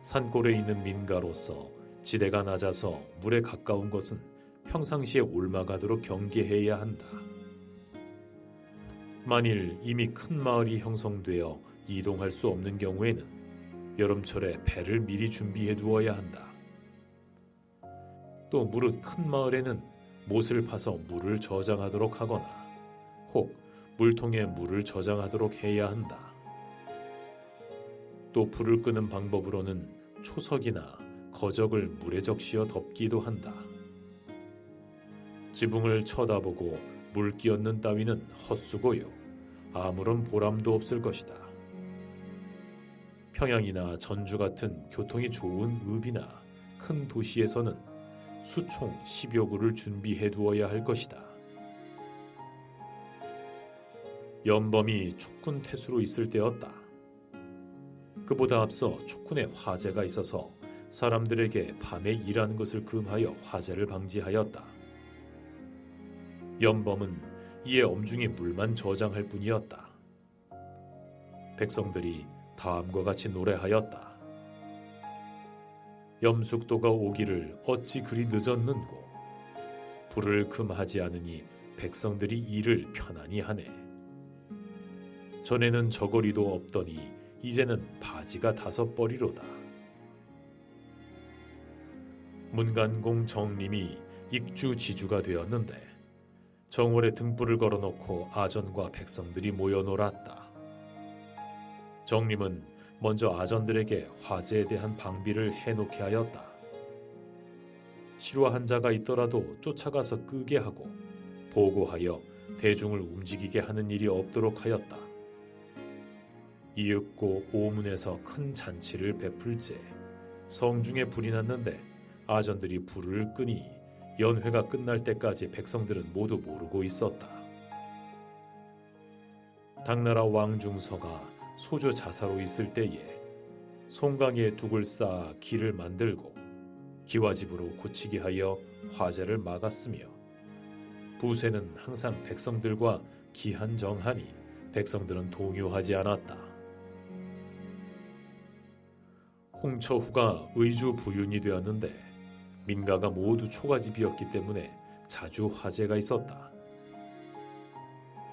산골에 있는 민가로서 지대가 낮아서 물에 가까운 것은 평상시에 옮아가도록 경계해야 한다. 만일 이미 큰 마을이 형성되어 이동할 수 없는 경우에는 여름철에 배를 미리 준비해 두어야 한다. 또 무릇 큰 마을에는 못을 파서 물을 저장하도록 하거나 혹 물통에 물을 저장하도록 해야 한다. 또 불을 끄는 방법으로는 초석이나 거적을 물에 적시어 덮기도 한다. 지붕을 쳐다보고 물기 얻는 따위는 헛수고요. 아무런 보람도 없을 것이다. 평양이나 전주 같은 교통이 좋은 읍이나 큰 도시에서는 수총 10여 구를 준비해 두어야 할 것이다. 연범이 촉군 태수로 있을 때였다. 그보다 앞서 촉군에 화재가 있어서 사람들에게 밤에 일하는 것을 금하여 화재를 방지하였다. 연범은 이에 엄중히 물만 저장할 뿐이었다. 백성들이 다음과 같이 노래하였다. 염숙도가 오기를 어찌 그리 늦었는고 불을 금하지 않으니 백성들이 일을 편안히 하네. 전에는 저고리도 없더니 이제는 바지가 5벌이로다. 문간공 정림이 익주지주가 되었는데 정월에 등불을 걸어놓고 아전과 백성들이 모여 놀았다. 정림은 먼저 아전들에게 화재에 대한 방비를 해놓게 하였다. 실화한 자가 있더라도 쫓아가서 끄게 하고 보고하여 대중을 움직이게 하는 일이 없도록 하였다. 이윽고 오문에서 큰 잔치를 베풀제 성중에 불이 났는데 아전들이 불을 끄니 연회가 끝날 때까지 백성들은 모두 모르고 있었다. 당나라 왕중서가 소조 자사로 있을 때에 송강에 둑을 쌓아 길을 만들고 기와집으로 고치게 하여 화재를 막았으며 부세는 항상 백성들과 기한정하니 백성들은 동요하지 않았다. 홍처후가 의주 부윤이 되었는데 민가가 모두 초가집이었기 때문에 자주 화재가 있었다.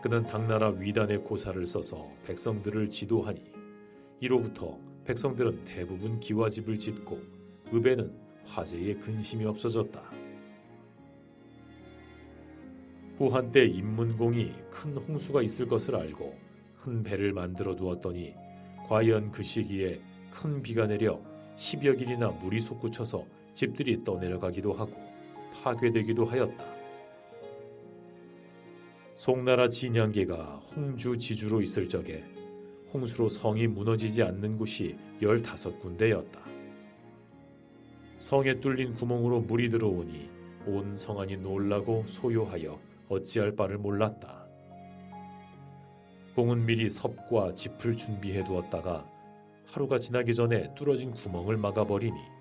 그는 당나라 위단의 고사를 써서 백성들을 지도하니 이로부터 백성들은 대부분 기와집을 짓고 읍에는 화재에 근심이 없어졌다. 후 한때 인문공이 큰 홍수가 있을 것을 알고 큰 배를 만들어 두었더니 과연 그 시기에 큰 비가 내려 10여 길이나 물이 솟구쳐서 집들이 떠내려가기도 하고 파괴되기도 하였다. 송나라 진양계가 홍주 지주로 있을 적에 홍수로 성이 무너지지 않는 곳이 15군데였다. 성에 뚫린 구멍으로 물이 들어오니 온 성안이 놀라고 소요하여 어찌할 바를 몰랐다. 공은 미리 섭과 짚을 준비해 두었다가 하루가 지나기 전에 뚫어진 구멍을 막아버리니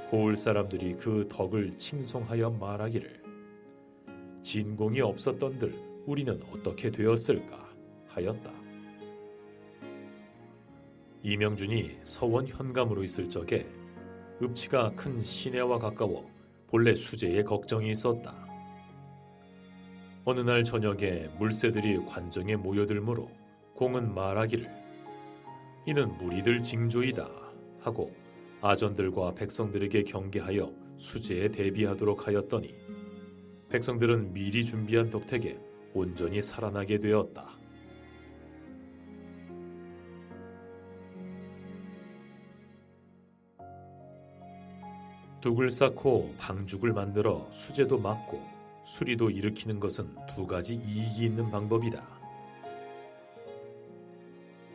고을 사람들이 그 덕을 칭송하여 말하기를 진공이 없었던들 우리는 어떻게 되었을까 하였다. 이명준이 서원 현감으로 있을 적에 읍치가 큰 시내와 가까워 본래 수재에 걱정이 있었다. 어느 날 저녁에 물새들이 관정에 모여들므로 공은 말하기를 이는 무리들 징조이다 하고 아전들과 백성들에게 경계하여 수재에 대비하도록 하였더니 백성들은 미리 준비한 덕택에 온전히 살아나게 되었다. 둑을 쌓고 방죽을 만들어 수재도 막고 수리도 일으키는 것은 2가지 이익이 있는 방법이다.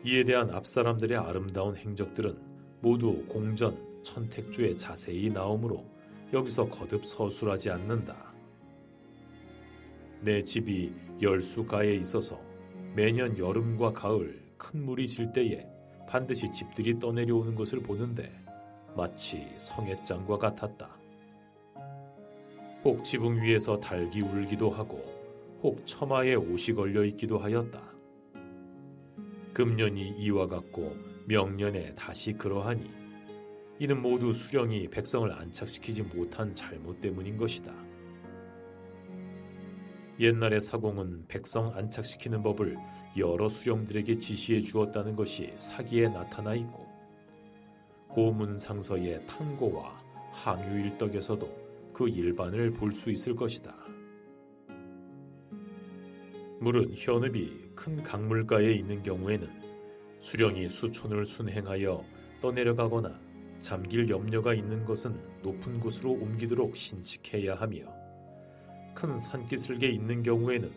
이에 대한 앞사람들의 아름다운 행적들은 모두 공전, 천택조에 자세히 나오므로 여기서 거듭 서술하지 않는다. 내 집이 열수가에 있어서 매년 여름과 가을 큰 물이 질 때에 반드시 집들이 떠내려오는 것을 보는데 마치 성애장과 같았다. 혹 지붕 위에서 닭이 울기도 하고 혹 처마에 옷이 걸려 있기도 하였다. 금년이 이와 같고 명년에 다시 그러하니 이는 모두 수령이 백성을 안착시키지 못한 잘못 때문인 것이다. 옛날의 사공은 백성 안착시키는 법을 여러 수령들에게 지시해 주었다는 것이 사기에 나타나 있고 고문상서의 탕고와 항유일덕에서도 그 일반을 볼 수 있을 것이다. 물은 현읍이 큰 강물가에 있는 경우에는 수령이 수촌을 순행하여 떠내려가거나 잠길 염려가 있는 것은 높은 곳으로 옮기도록 신칙해야 하며 큰 산기슭에 있는 경우에는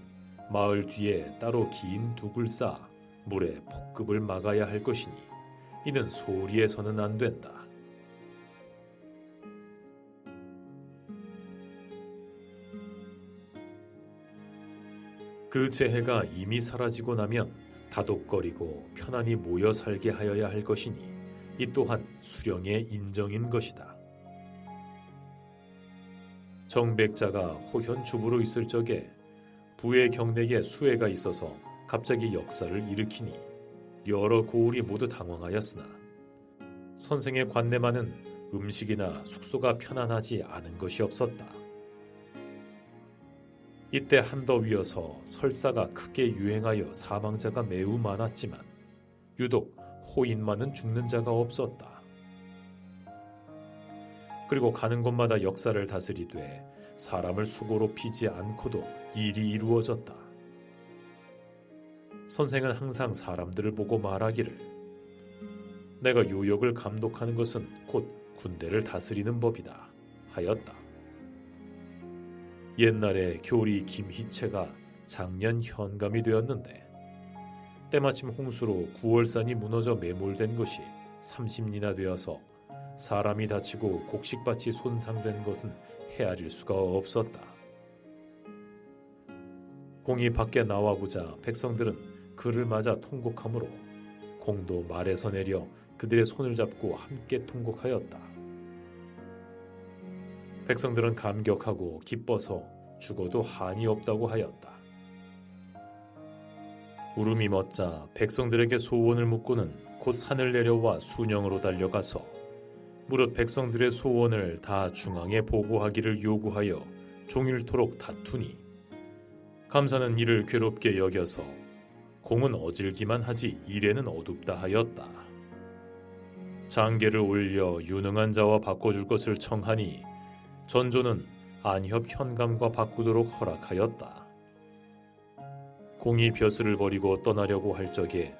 마을 뒤에 따로 긴 둑을 쌓아 물의 폭급을 막아야 할 것이니 이는 소리에서는 안 된다. 그 재해가 이미 사라지고 나면 다독거리고 편안히 모여 살게 하여야 할 것이니 이 또한 수령의 인정인 것이다. 정백자가 호현 주부로 있을 적에 부의 경내에 수해가 있어서 갑자기 역사를 일으키니 여러 고을이 모두 당황하였으나 선생의 관내만은 음식이나 숙소가 편안하지 않은 것이 없었다. 이때 한더위여서 설사가 크게 유행하여 사망자가 매우 많았지만 유독 호인만은 죽는 자가 없었다. 그리고 가는 곳마다 역사를 다스리되 사람을 수고로 피지 않고도 일이 이루어졌다. 선생은 항상 사람들을 보고 말하기를 내가 요역을 감독하는 것은 곧 군대를 다스리는 법이다 하였다. 옛날에 교리 김희채가 작년 현감이 되었는데 때마침 홍수로 구월산이 무너져 매몰된 것이 30리나 되어서 사람이 다치고 곡식밭이 손상된 것은 헤아릴 수가 없었다. 공이 밖에 나와보자 백성들은 그를 맞아 통곡하므로 공도 말에서 내려 그들의 손을 잡고 함께 통곡하였다. 백성들은 감격하고 기뻐서 죽어도 한이 없다고 하였다. 울음이 멎자 백성들에게 소원을 묻고는 곧 산을 내려와 순영으로 달려가서 무릇 백성들의 소원을 다 중앙에 보고하기를 요구하여 종일토록 다투니 감사는 이를 괴롭게 여겨서 공은 어질기만 하지 일에는 어둡다 하였다. 장계를 올려 유능한 자와 바꿔줄 것을 청하니 전조는 안협 현감과 바꾸도록 허락하였다. 공이 벼슬을 버리고 떠나려고 할 적에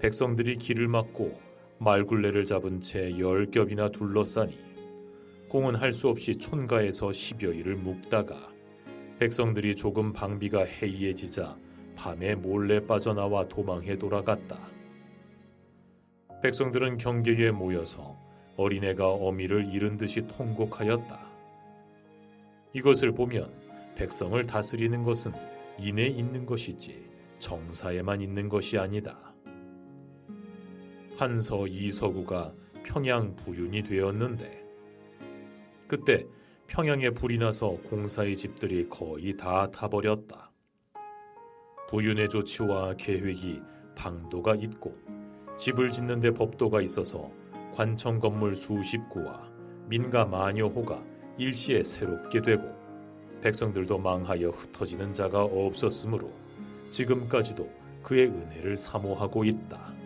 백성들이 길을 막고 말굴레를 잡은 채 10겹이나 둘러싸니 공은 할 수 없이 촌가에서 10여일을 묵다가 백성들이 조금 방비가 해이해지자 밤에 몰래 빠져나와 도망해 돌아갔다. 백성들은 경계에 모여서 어린애가 어미를 잃은 듯이 통곡하였다. 이것을 보면 백성을 다스리는 것은 인에 있는 것이지 정사에만 있는 것이 아니다. 한서 이서구가 평양 부윤이 되었는데 그때 평양에 불이 나서 공사의 집들이 거의 다 타버렸다. 부윤의 조치와 계획이 방도가 있고 집을 짓는 데 법도가 있어서 관청 건물 수십 구와 민가 만여 호가 일시에 새롭게 되고 백성들도 망하여 흩어지는 자가 없었으므로 지금까지도 그의 은혜를 사모하고 있다.